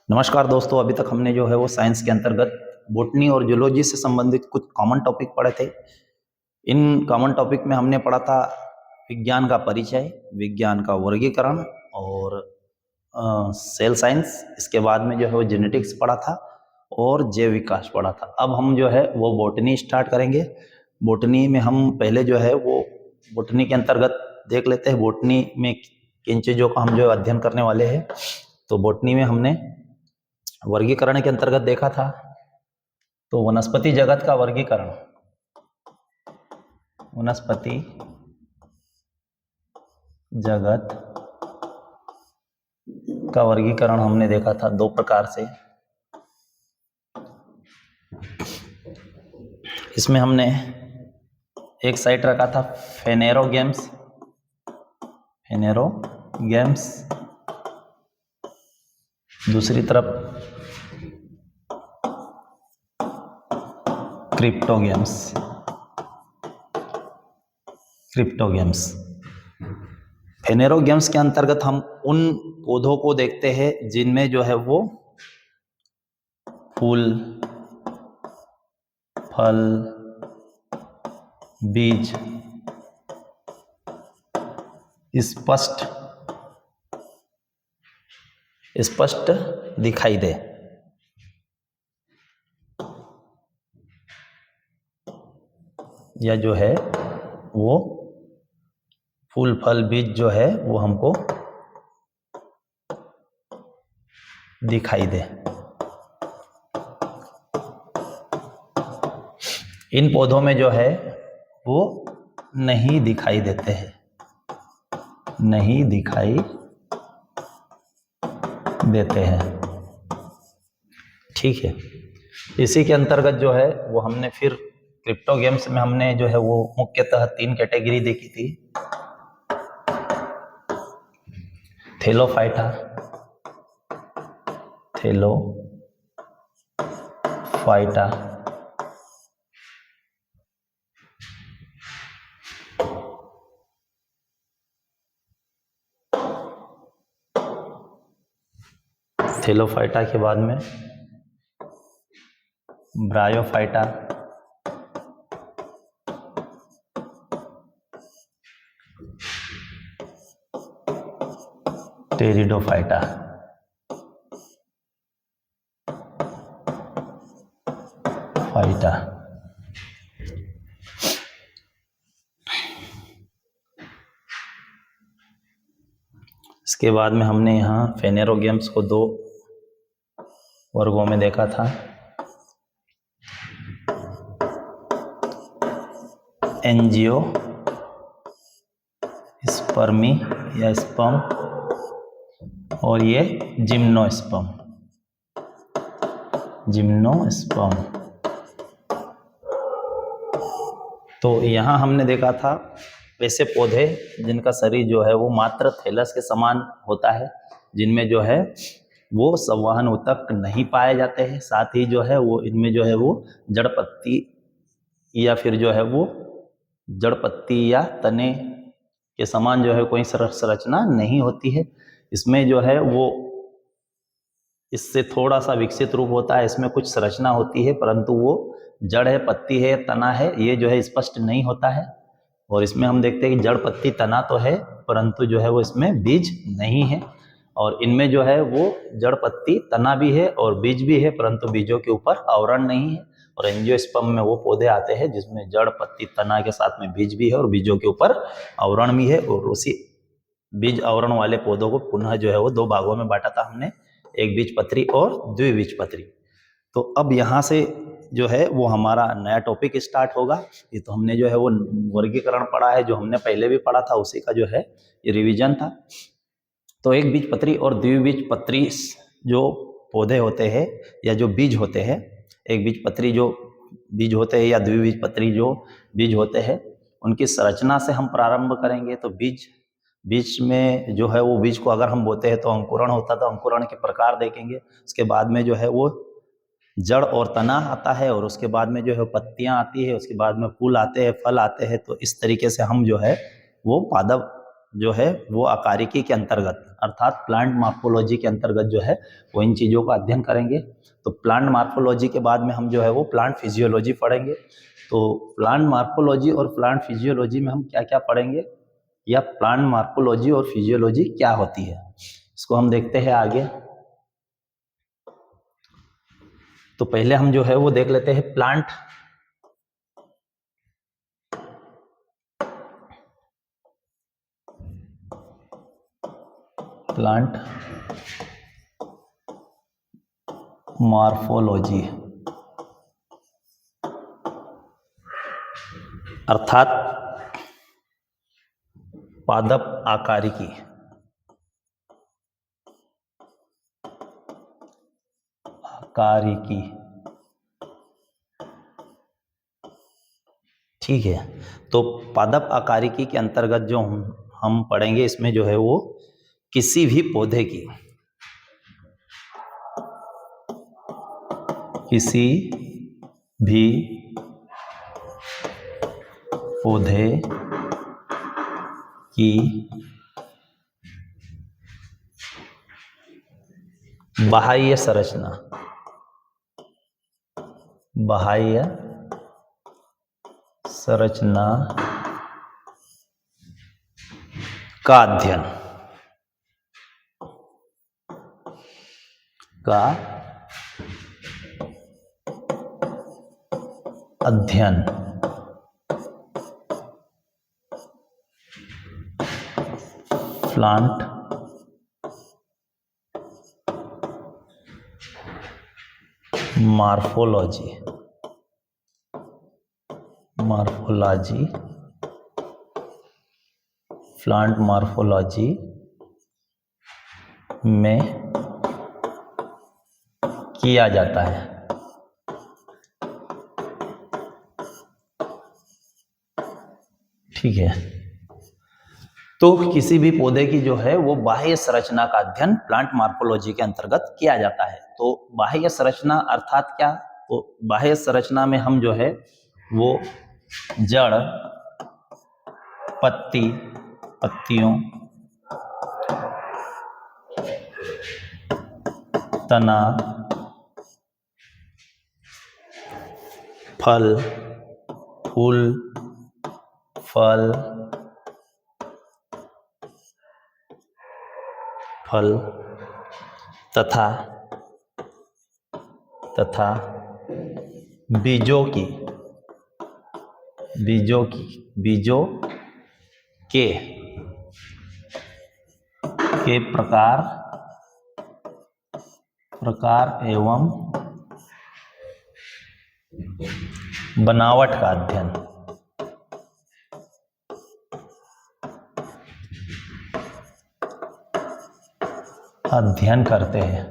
नमस्कार दोस्तों, अभी तक हमने जो है वो साइंस के अंतर्गत बॉटनी और जूलॉजी से संबंधित कुछ कॉमन टॉपिक पढ़े थे। इन कॉमन टॉपिक में हमने पढ़ा था विज्ञान का परिचय, विज्ञान का वर्गीकरण और सेल साइंस। इसके बाद में जो है वो जेनेटिक्स पढ़ा था और जैव विकास पढ़ा था। अब हम जो है वो बॉटनी स्टार्ट करेंगे। बॉटनी में हम पहले जो है वो बॉटनी के अंतर्गत देख लेते हैं बॉटनी में किन चीज़ों का हम जो अध्ययन करने वाले हैं। तो बॉटनी में हमने वर्गीकरण के अंतर्गत देखा था, तो वनस्पति जगत का वर्गीकरण, वनस्पति जगत का वर्गीकरण हमने देखा था दो प्रकार से। इसमें हमने एक साइड रखा था फेनेरोगेम्स, फेनेरोगेम्स, दूसरी तरफ क्रिप्टोगेम्स, क्रिप्टोगेम्स। फेनेरोगेम्स के अंतर्गत हम उन पौधों को देखते हैं जिनमें जो है वो फूल, फल, बीज स्पष्ट दिखाई दे। या जो है वो फूल, फल, बीज जो है वो हमको दिखाई दे। इन पौधों में जो है वो नहीं दिखाई देते हैं, नहीं दिखाई देते हैं। ठीक है। इसी के अंतर्गत जो है वो हमने फिर क्रिप्टोगेम्स में हमने जो है वो मुख्यतः 3 कैटेगरी देखी थी। थैलोफाइटा, थैलोफाइटा, थैलोफाइटा के बाद में ब्रायोफाइटा, टेरिडोफाइटा, फाइटा। इसके बाद में हमने यहाँ फेनेरोगेम्स को 2 वर्गों में देखा था। एंजियो स्पर्मी या स्पर्म और ये जिम्नोस्पर्म, जिम्नोस्पर्म। तो यहाँ हमने देखा था वैसे पौधे जिनका शरीर जो है वो मात्र थैलस के समान होता है, जिनमें जो है वो संवहन ऊतक नहीं पाए जाते हैं। साथ ही जो है वो इनमें जो है वो जड़ पत्ती या फिर जो है वो जड़ पत्ती या तने के समान जो है कोई संरचना नहीं होती है। इसमें जो है वो इससे थोड़ा सा विकसित रूप होता है, इसमें कुछ संरचना होती है, परंतु वो जड़ है, पत्ती है, तना है, ये जो है स्पष्ट नहीं होता है। और इसमें हम देखते हैं कि जड़, पत्ती, तना तो है, परंतु जो है वो इसमें बीज नहीं है। और इनमें जो है वो जड़, पत्ती, तना भी है और बीज भी है, परंतु बीजों के ऊपर आवरण नहीं है। और एंजियोस्पर्म में वो पौधे आते हैं जिसमें जड़, पत्ती, तना के साथ में बीज भी है और बीजों के ऊपर आवरण भी है। और उसी बीज आवरण वाले पौधों को पुनः जो है वो 2 भागों में बांटा था हमने, एक बीजपत्री और द्विबीजपत्री। तो अब यहाँ से जो है वो हमारा नया टॉपिक स्टार्ट होगा। ये तो हमने जो है वो वर्गीकरण पढ़ा है, जो हमने पहले भी पढ़ा था, उसी का जो है ये रिवीजन था। तो एक बीजपत्री और द्विबीजपत्री जो पौधे होते हैं या जो बीज होते हैं, एक बीजपत्री जो बीज होते हैं या द्विबीजपत्री जो बीज होते हैं, उनकी संरचना से हम प्रारंभ करेंगे। तो बीज में जो है वो बीज को अगर हम बोते हैं तो अंकुरण होता, तो अंकुरण के प्रकार देखेंगे। उसके बाद में जो है वो जड़ और तना आता है और उसके बाद में जो है पत्तियां आती है, उसके बाद में फूल आते हैं, फल आते हैं। तो इस तरीके से हम जो है वो पादप जो है वो आकारिकी के अंतर्गत अर्थात प्लांट मार्फोलॉजी के अंतर्गत जो है वो इन चीज़ों का अध्ययन करेंगे। तो प्लांट मार्फोलॉजी के बाद में हम जो है वो प्लांट फिजियोलॉजी पढ़ेंगे। तो प्लांट मार्फोलॉजी और प्लांट फिजियोलॉजी में हम क्या क्या पढ़ेंगे, या प्लांट मार्फोलॉजी और फिजियोलॉजी क्या होती है, इसको हम देखते हैं आगे। तो पहले हम जो है वो देख लेते हैं प्लांट मार्फोलॉजी अर्थात पादप आकारिकी। ठीक है। तो पादप आकारिकी के अंतर्गत जो हम पढ़ेंगे, इसमें जो है वो किसी भी पौधे की बाह्य संरचना का अध्ययन प्लांट मार्फोलॉजी प्लांट मार्फोलॉजी में किया जाता है। ठीक है। तो किसी भी पौधे की जो है वो बाह्य संरचना का अध्ययन प्लांट मार्फोलॉजी के अंतर्गत किया जाता है। तो बाह्य संरचना अर्थात क्या? तो बाह्य संरचना में हम जो है वो जड़, पत्तियों, तना, फल, फूल, तथा बीजों के प्रकार एवं बनावट का अध्ययन करते हैं।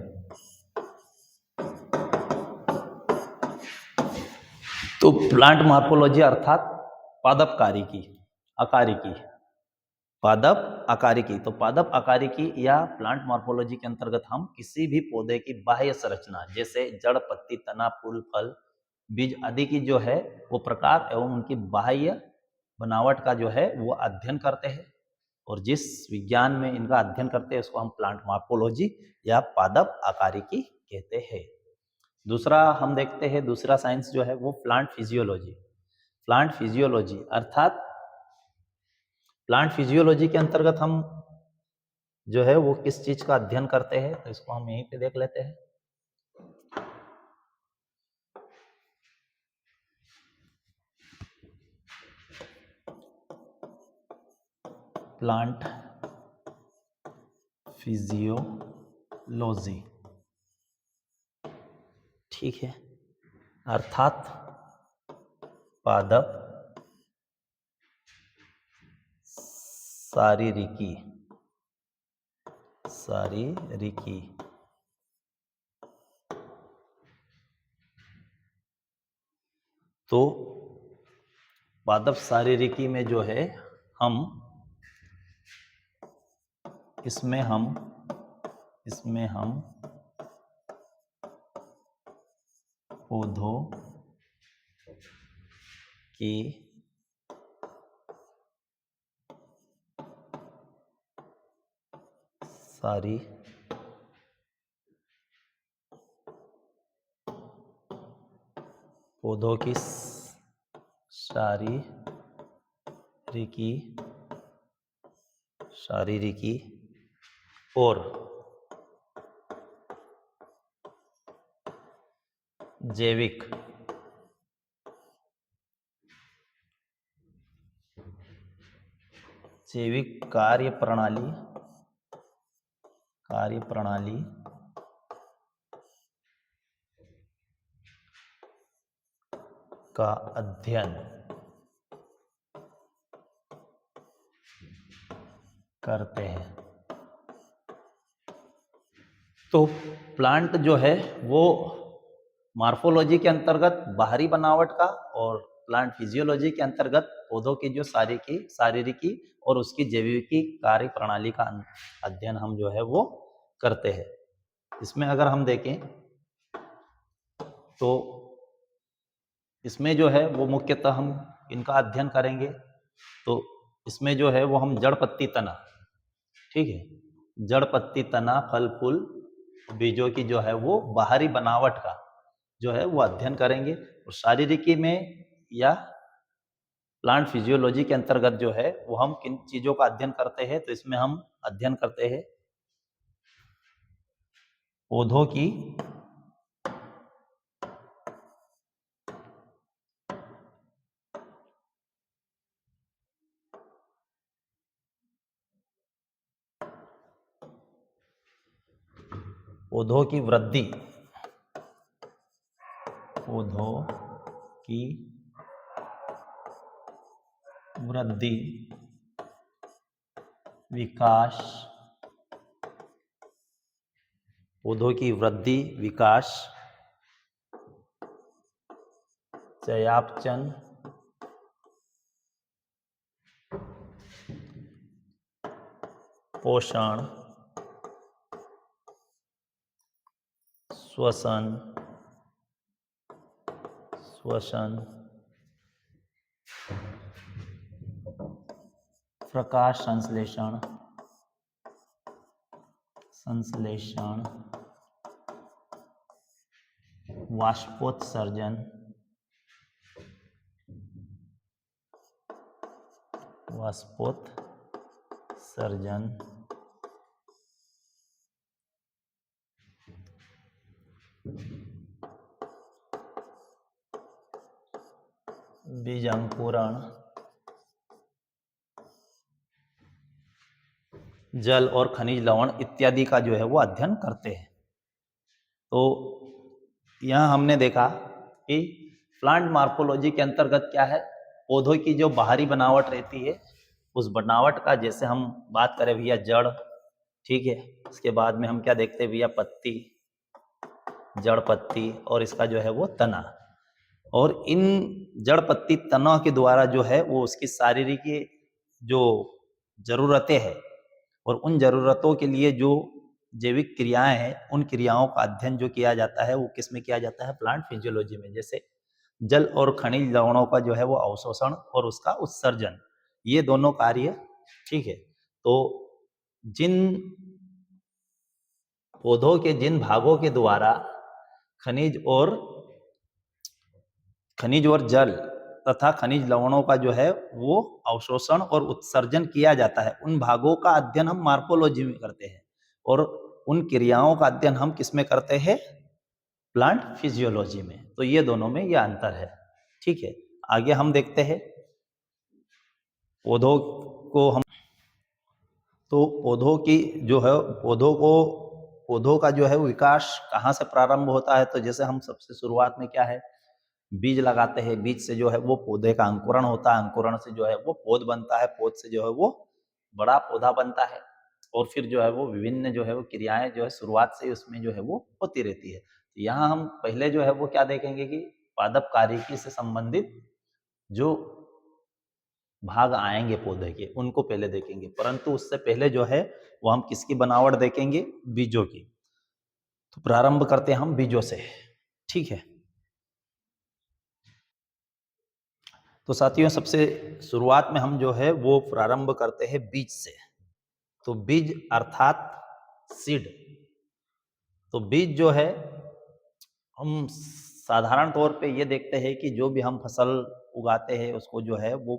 तो प्लांट मार्फोलॉजी अर्थात पादप आकारिकी। तो पादप आकारिकी या प्लांट मार्फोलॉजी के अंतर्गत हम किसी भी पौधे की बाह्य संरचना जैसे जड़, पत्ती, तना, फूल, फल, बीज आदि की जो है वो प्रकार एवं उनकी बाह्य बनावट का जो है वो अध्ययन करते हैं। और जिस विज्ञान में इनका अध्ययन करते हैं उसको हम प्लांट मार्फोलॉजी या पादप आकारिकी कहते हैं। दूसरा हम देखते हैं, दूसरा साइंस जो है वो प्लांट फिजियोलॉजी अर्थात प्लांट फिजियोलॉजी के अंतर्गत हम जो है वो किस चीज का अध्ययन करते हैं, तो इसको हम यहीं पे देख लेते हैं। प्लांट फिजियोलॉजी, ठीक है, अर्थात पादप शारीरिकी। तो पादप शारीरिकी में जो है इसमें हम पौधों की सारी पौधों की शारीरिकी और जैविक कार्यप्रणाली का अध्ययन करते हैं। तो प्लांट जो है वो मॉर्फोलॉजी के अंतर्गत बाहरी बनावट का और प्लांट फिजियोलॉजी के अंतर्गत पौधों की जो शारीरिकी और उसकी जैविकी कार्य प्रणाली का अध्ययन हम जो है वो करते हैं। इसमें अगर हम देखें तो इसमें जो है वो मुख्यतः हम इनका अध्ययन करेंगे। तो इसमें जो है वो हम जड़ पत्ती तना, ठीक है, जड़ पत्ती तना फल फूल बीजों की जो है वो बाहरी बनावट का जो है वो अध्ययन करेंगे। और शारीरिकी में या प्लांट फिजियोलॉजी के अंतर्गत जो है वो हम किन चीजों का अध्ययन करते हैं, तो इसमें हम अध्ययन करते हैं पौधों की वृद्धि, विकास, पौधों की वृद्धि विकास, चयापचय, पोषण, श्वसन, प्रकाश संश्लेषण, वाष्पोत्सर्जन, बीज अंकुरण, जल और खनिज लवण इत्यादि का जो है वो अध्ययन करते हैं। तो यहाँ हमने देखा कि प्लांट मॉर्फोलॉजी के अंतर्गत क्या है, पौधों की जो बाहरी बनावट रहती है उस बनावट का, जैसे हम बात करें भैया जड़, ठीक है, इसके बाद में हम क्या देखते हैं भैया पत्ती, जड़ पत्ती, और इसका जो है वो तना। और इन जड़ पत्ती तना के द्वारा जो है वो उसकी शारीरिक जो जरूरतें हैं और उन जरूरतों के लिए जो जैविक क्रियाएं हैं, उन क्रियाओं का अध्ययन जो किया जाता है वो किस में किया जाता है, प्लांट फिजियोलॉजी में। जैसे जल और खनिज लवणों का जो है वो अवशोषण और उसका उत्सर्जन, ये दोनों कार्य, ठीक है। तो जिन पौधों के जिन भागों के द्वारा खनिज और जल तथा खनिज लवणों का जो है वो अवशोषण और उत्सर्जन किया जाता है, उन भागों का अध्ययन हम मॉर्फोलॉजी में करते हैं। और उन क्रियाओं का अध्ययन हम किस में करते हैं, प्लांट फिजियोलॉजी में। तो ये दोनों में ये अंतर है, ठीक है। आगे हम देखते हैं पौधों को हम, तो पौधों की जो है पौधों का जो है विकास कहाँ से प्रारंभ होता है। तो जैसे हम सबसे शुरुआत में क्या है, बीज लगाते हैं, बीज से जो है वो पौधे का अंकुरण होता है, अंकुरण से जो है वो पौध बनता है, पौध से जो है वो बड़ा पौधा बनता है, और फिर जो है वो विभिन्न जो है वो क्रियाएं जो है शुरुआत से उसमें जो है वो होती रहती है। तो यहाँ हम पहले जो है वो क्या देखेंगे कि पादप कार्यकी से संबंधित जो भाग आएंगे पौधे के, उनको पहले देखेंगे, परंतु उससे पहले जो है वो हम किसकी बनावट देखेंगे, बीजों की। तो प्रारंभ करते हैं हम बीजों से, ठीक है। तो साथियों सबसे शुरुआत में हम जो है वो प्रारंभ करते हैं बीज से। तो बीज अर्थात सीड। तो बीज जो है, हम साधारण तौर पे ये देखते हैं कि जो भी हम फसल उगाते हैं उसको जो है वो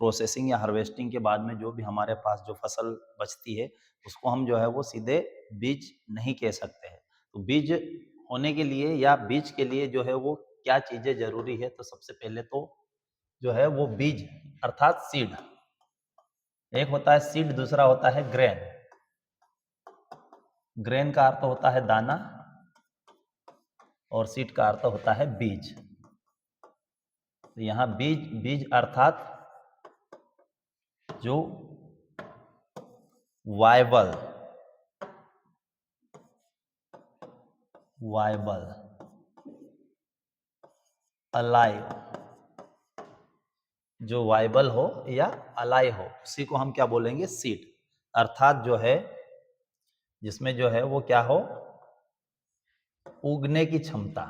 प्रोसेसिंग या हार्वेस्टिंग के बाद में जो भी हमारे पास जो फसल बचती है उसको हम जो है वो सीधे बीज नहीं कह सकते हैं। तो बीज होने के लिए या बीज के लिए जो है वो क्या चीजें जरूरी है, तो सबसे पहले तो जो है वो बीज अर्थात सीड। एक होता है सीड, दूसरा होता है ग्रेन। ग्रेन का अर्थ होता है दाना और सीड का अर्थ होता है बीज। तो यहाँ बीज, बीज अर्थात जो वायबल अलाइव, जो वायबल हो या अलाइव हो उसी को हम क्या बोलेंगे, सीड। अर्थात जो है जिसमें जो है वो क्या हो, उगने की क्षमता,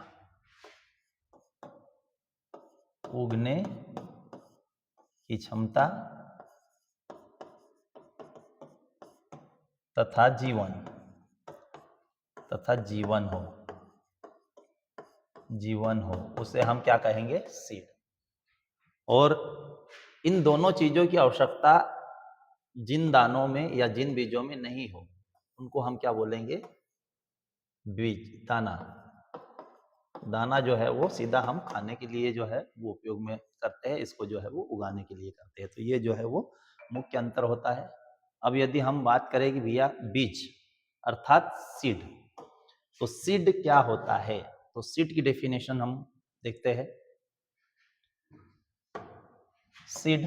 उगने की क्षमता तथा जीवन हो, उसे हम क्या कहेंगे, सीड। और इन दोनों चीजों की आवश्यकता जिन दानों में या जिन बीजों में नहीं हो उनको हम क्या बोलेंगे, बीज, दाना। दाना जो है वो सीधा हम खाने के लिए जो है वो उपयोग में करते हैं, इसको जो है वो उगाने के लिए करते हैं। तो ये जो है वो मुख्य अंतर होता है। अब यदि हम बात करें कि भैया बीज अर्थात सीड, तो सीड क्या होता है, तो सीड की डेफिनेशन हम देखते हैं। सीड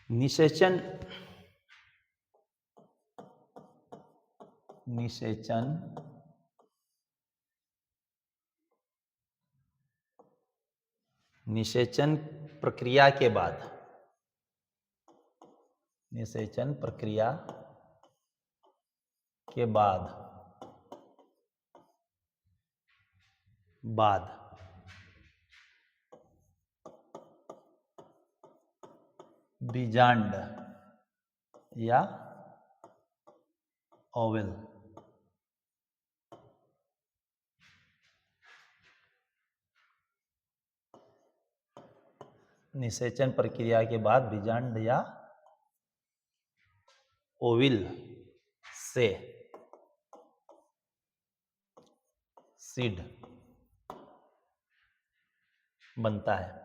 निषेचन निषेचन प्रक्रिया के बाद, निषेचन प्रक्रिया के बाद बीजांड या ओवल, निषेचन प्रक्रिया के बाद बीजांड या ओविल से सीड बनता है।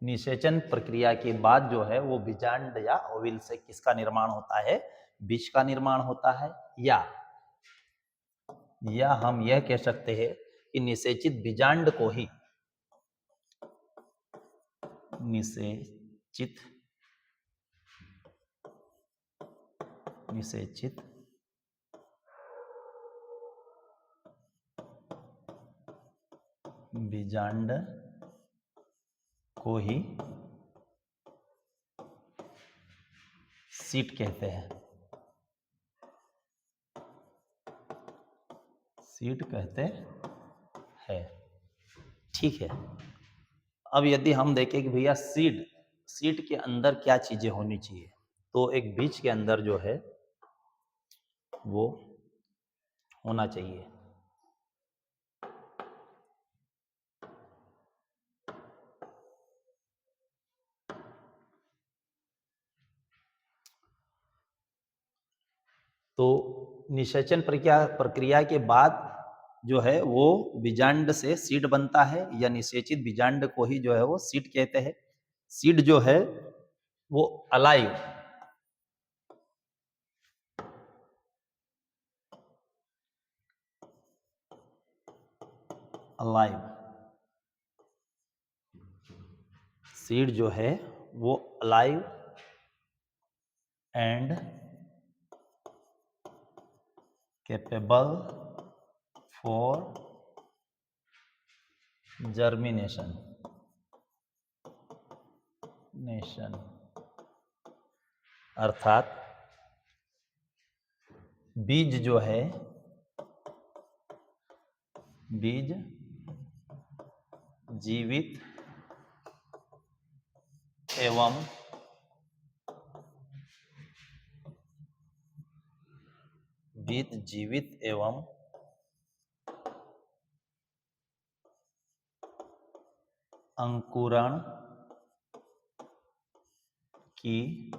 निषेचन प्रक्रिया के बाद जो है वो बीजांड या ओविल से किसका निर्माण होता है, बीज का निर्माण होता है। या हम यह कह सकते हैं कि निषेचित बीजांड को ही, निषेचित बीजांड को ही सीड कहते हैं, सीड कहते हैं। ठीक है। अब यदि हम देखें कि भैया सीड के अंदर क्या चीजें होनी चाहिए, तो एक बीज के अंदर जो है वो होना चाहिए तो निषेचन प्रक्रिया के बाद जो है वो बीजांड से सीड बनता है, या निषेचित बीजांड को ही जो है वो सीड कहते हैं। सीड जो है वो अलाइव, सीड जो है वो alive and capable for germination अर्थात बीज जो है, बीज जीवित एवं बीज जीवित एवं अंकुरण की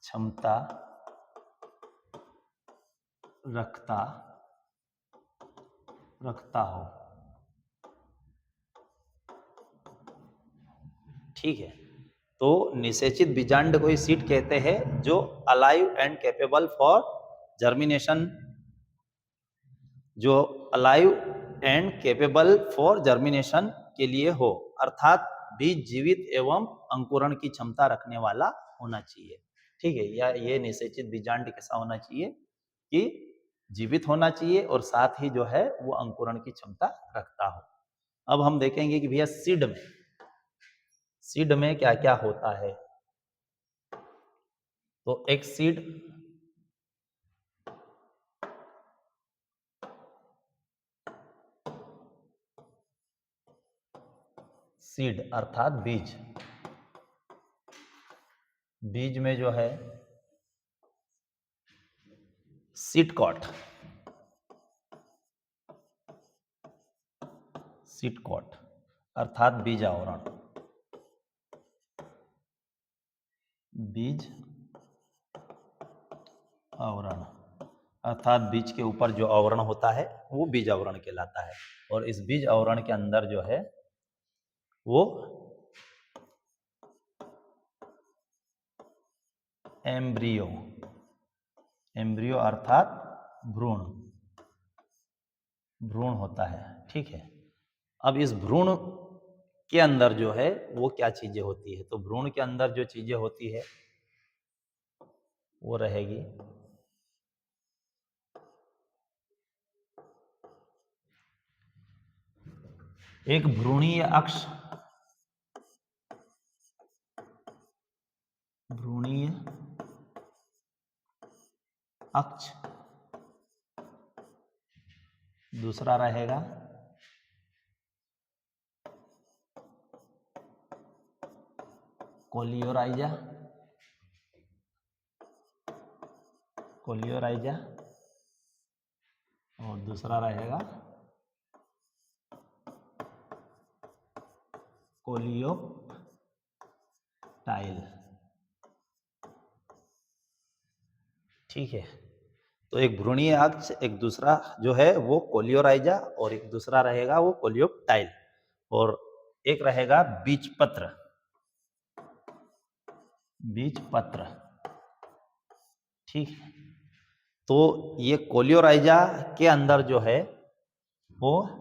क्षमता रखता हो। ठीक है, तो निषेचित बीजांड को ही सीड कहते हैं जो alive and capable for germination, जो alive and capable for germination के लिए हो, अर्थात बीज जीवित एवं अंकुरण की क्षमता रखने वाला होना चाहिए। ठीक है, या ये निषेचित बीजांड कैसा होना चाहिए कि जीवित होना चाहिए और साथ ही जो है वो अंकुरण की क्षमता रखता हो। अब हम देखेंगे कि भैया सीड में क्या क्या होता है। तो एक सीड अर्थात बीज में जो है सीड कॉट अर्थात बीज आवरण अर्थात बीज के ऊपर जो आवरण होता है वो बीज आवरण कहलाता है। और इस बीज आवरण के अंदर जो है वो एम्ब्रियो अर्थात भ्रूण होता है। ठीक है, अब इस भ्रूण के अंदर जो है वो क्या चीजें होती है। तो भ्रूण के अंदर जो चीजें होती है वो रहेगी एक भ्रूणीय अक्ष, दूसरा रहेगा कोलियोराइजा और दूसरा रहेगा कोलियोप्टाइल। ठीक है, तो एक भ्रूणीय अक्ष, एक दूसरा जो है वो कोलियोराइजा और एक दूसरा रहेगा वो कोलियोप्टाइल, और एक रहेगा बीजपत्र। ठीक है, तो ये कोलियोराइजा के अंदर जो है वो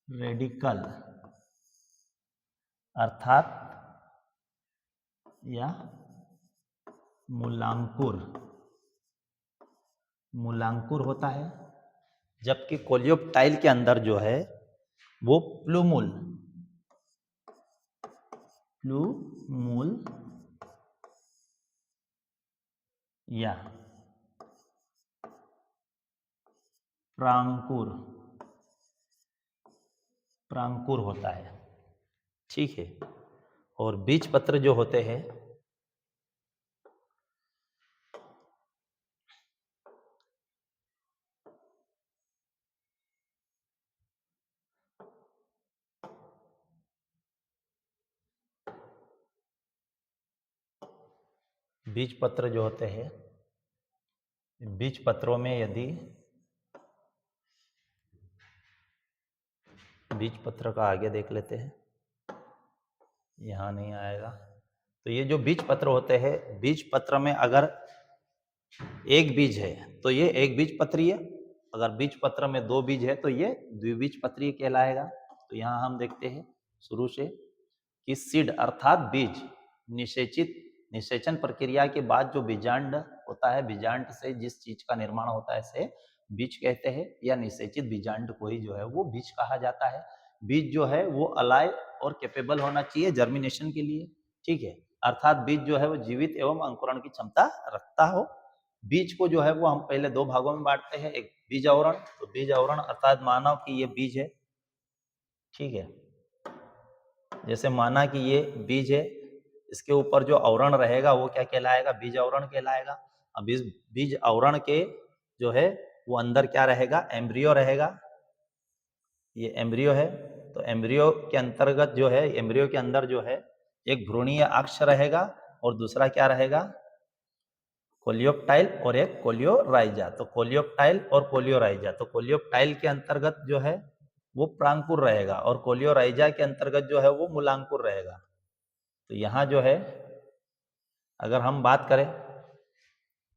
रेडिकल अर्थात या मूलांकुर होता है, जबकि कोलियोप्टाइल के अंदर जो है वो प्लूमूल या प्रांकुर होता है। ठीक है, और बीज पत्र जो होते हैं बीज पत्रों में यदि बीज पत्र का आगे देख लेते हैं, यहाँ नहीं आएगा। तो ये जो बीज पत्र होते हैं, बीज पत्र में अगर एक बीज है तो ये एक बीज पत्रीय, अगर बीज पत्र में दो बीज है तो ये द्विबीज पत्रीय कहलाएगा। तो यहाँ हम देखते हैं शुरू से कि सीड अर्थात बीज निषेचन प्रक्रिया के बाद जो बीजांड होता है, बीजांड से जिस चीज का निर्माण होता है इसे बीज कहते हैं, या निषेचित बीजांड को ही जो है वो बीज कहा जाता है। बीज जो है वो अलाइव और कैपेबल होना चाहिए जर्मिनेशन के लिए। ठीक है, अर्थात बीज जो है वो जीवित एवं अंकुरण की क्षमता रखता हो। बीज को जो है वो हम पहले दो भागों में बांटते हैं, एक बीज आवरण, तो बीज आवरण अर्थात माना कि ये बीज है, ठीक है, जैसे माना कि ये बीज है, इसके ऊपर जो आवरण रहेगा वो क्या कहलाएगा, बीज आवरण कहलाएगा। अब इस बीज आवरण के जो है वो अंदर क्या रहेगा, एम्ब्रियो रहेगा, ये एम्ब्रियो है, तो एम्ब्रियो के अंतर्गत जो है, एम्ब्रियो के अंदर जो है एक भ्रूणीय अक्ष रहेगा और दूसरा क्या रहेगा, कोलियोप्टाइल और एक कोलियोराइजा। तो कोलियोप्टाइल और कोलियोराइजा, तो कोलियोप्टाइल के अंतर्गत जो है वो प्रांकुर रहेगा और कोलियोराइजा के अंतर्गत जो है वो मूलांकुर रहेगा। तो यहाँ जो है अगर हम बात करें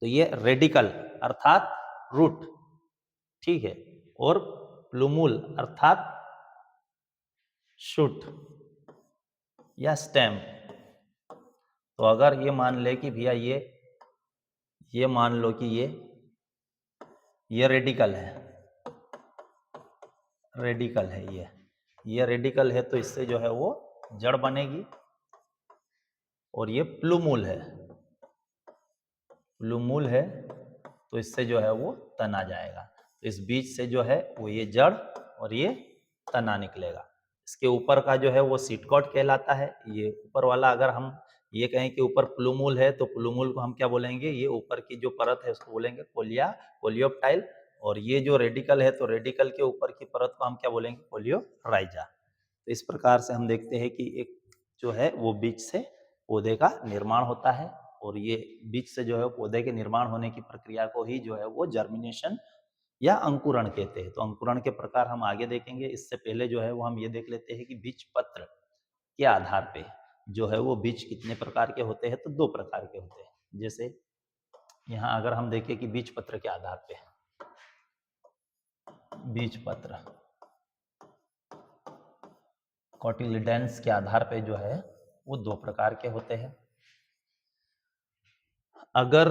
तो ये रेडिकल अर्थात रूट, ठीक है, और प्लूमूल अर्थात शूट या स्टेम। तो अगर ये मान ले कि भैया ये मान लो कि ये रेडिकल है, रेडिकल है, ये रेडिकल है, तो इससे जो है वो जड़ बनेगी, और ये प्लूमूल है, प्लूमूल है, तो इससे जो है वो तना जाएगा। तो इस बीज से जो है वो ये जड़ और ये तना निकलेगा। इसके ऊपर का जो है वो सीड कॉर्ड कहलाता है। ये ऊपर वाला, अगर हम ये कहें कि ऊपर प्लूमूल है तो प्लूमूल को हम क्या बोलेंगे, ये ऊपर की जो परत है उसको बोलेंगे कोलियोप्टाइल, और ये जो रेडिकल है तो रेडिकल के ऊपर की परत को हम क्या बोलेंगे, कोलियोराइजा। तो इस प्रकार से हम देखते हैं कि एक जो है वो बीज से पौधे का निर्माण होता है, और ये बीज से जो है पौधे के निर्माण होने की प्रक्रिया को ही जो है वो जर्मिनेशन या अंकुरण कहते हैं। तो अंकुरण के प्रकार हम आगे देखेंगे, इससे पहले जो है वो हम ये देख लेते हैं कि बीज पत्र के आधार पे जो है वो बीज कितने प्रकार के होते हैं। तो दो प्रकार के होते हैं। जैसे यहाँ अगर हम देखें कि बीज पत्र के आधार पे, बीज पत्र कोटिलिडेंस के आधार पे जो है वो दो प्रकार के होते हैं। अगर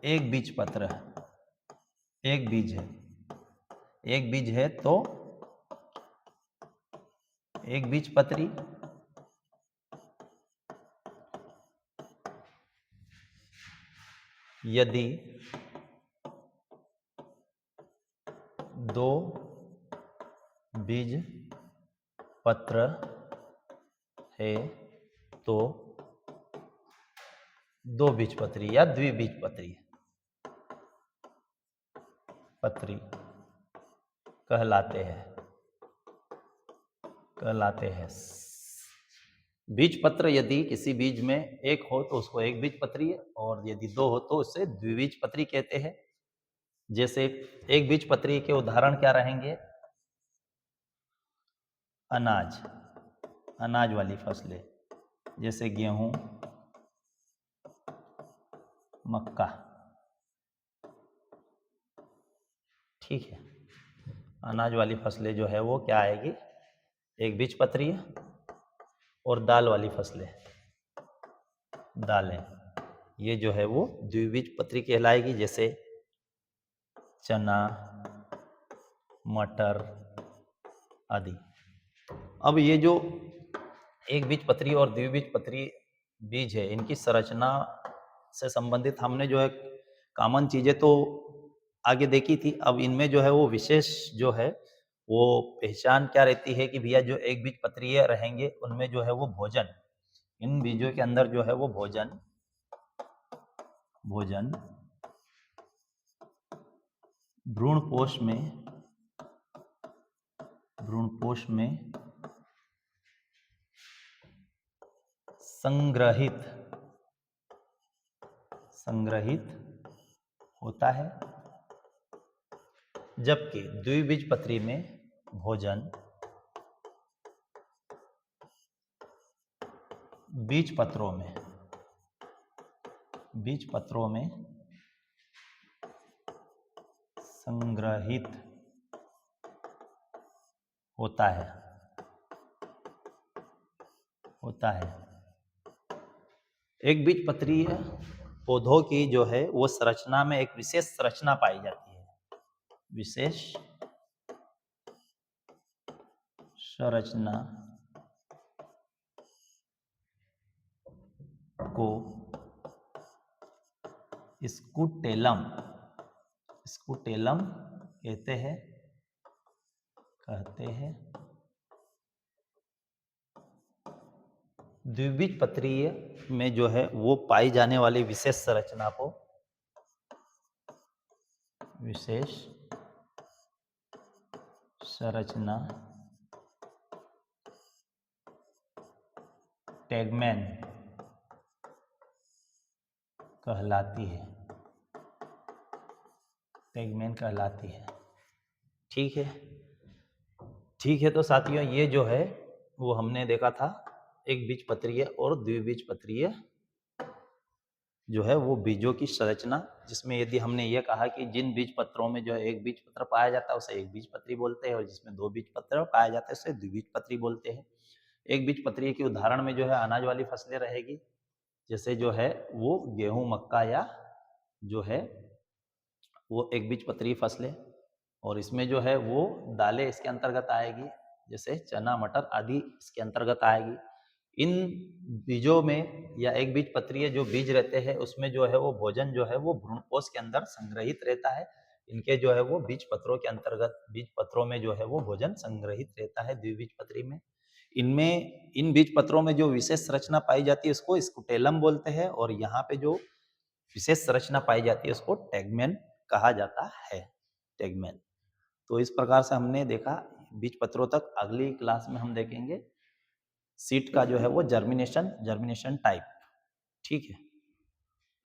एक बीज पत्र है, एक बीज है, एक बीज है तो एक बीज पत्री, यदि दो बीज पत्र है तो दो बीजपत्री या द्विबीजपत्री पत्री कहलाते हैं। बीज पत्र यदि किसी बीज में एक हो तो उसको एक बीज पत्री है, और यदि दो हो तो उसे द्विबीज पत्री कहते हैं। जैसे एक बीज पत्री के उदाहरण क्या रहेंगे, अनाज, अनाज वाली फसलें जैसे गेहूं, मक्का, ठीक है, अनाज वाली फसलें जो है वो क्या आएगी, एक बीज पत्री है। और दाल वाली फसलें, दालें, ये जो है वो द्विबीजपत्री कहलाएगी, जैसे चना, मटर आदि। अब ये जो एक बीजपत्री और द्विबीजपत्री बीज है, इनकी संरचना से संबंधित हमने जो है कॉमन चीजें तो आगे देखी थी। अब इनमें जो है वो विशेष जो है वो पहचान क्या रहती है कि भैया जो एक बीजपत्री रहेंगे उनमें जो है वो भोजन, इन बीजों के अंदर जो है वो भोजन भ्रूणपोष में संग्रहित होता है, जबकि द्विबीजपत्री में भोजन बीज पत्रों में संग्रहित होता है। एक बीजपत्री पौधों की जो है वो संरचना में एक विशेष संरचना पाई जाती है, विशेष संरचना को स्कूटेलम स्कूटेलम कहते हैं। द्विबीजपत्रीय में जो है वो पाई जाने वाली विशेष संरचना को विशेष संरचना टैगमैन कहलाती है। टैगमैन कहलाती है। ठीक है, ठीक है। तो साथियों ये जो है वो हमने देखा था एक बीजपत्रीय और द्विबीजपत्रीय जो है वो बीजों की संरचना, जिसमें यदि हमने ये कहा कि जिन बीज पत्रों में जो है एक बीज पत्र पाया जाता है उसे एक बीजपत्री बोलते हैं, और जिसमें दो बीज पत्र पाया जाता है उसे द्विबीजपत्री बोलते हैं। एक बीजपत्री के उदाहरण में जो है अनाज वाली फसलें रहेगी, जैसे जो है वो गेहूं, मक्का या जो है वो एक बीजपत्री फसलें, और इसमें जो है वो दालें इसके अंतर्गत आएगी, जैसे चना, मटर आदि इसके अंतर्गत आएगी। इन बीजों में या एक बीजपत्रीय जो बीज रहते हैं उसमें जो है वो भोजन जो है वो भ्रूणपोष के अंदर संग्रहित रहता है। इनके जो है वो बीज पत्रों के अंतर्गत, बीज पत्रों में जो है वो भोजन संग्रहित रहता है द्विबीजपत्री में। इनमें इन बीज पत्रों में जो विशेष संरचना पाई जाती है उसको स्कुटेलम बोलते हैं, और यहाँ पे जो विशेष संरचना पाई जाती है उसको टैगमैन कहा जाता है। टैगमैन। तो इस प्रकार से हमने देखा बीज पत्रों तक। अगली क्लास में हम देखेंगे सीड का जो है वो जर्मिनेशन टाइप। ठीक है।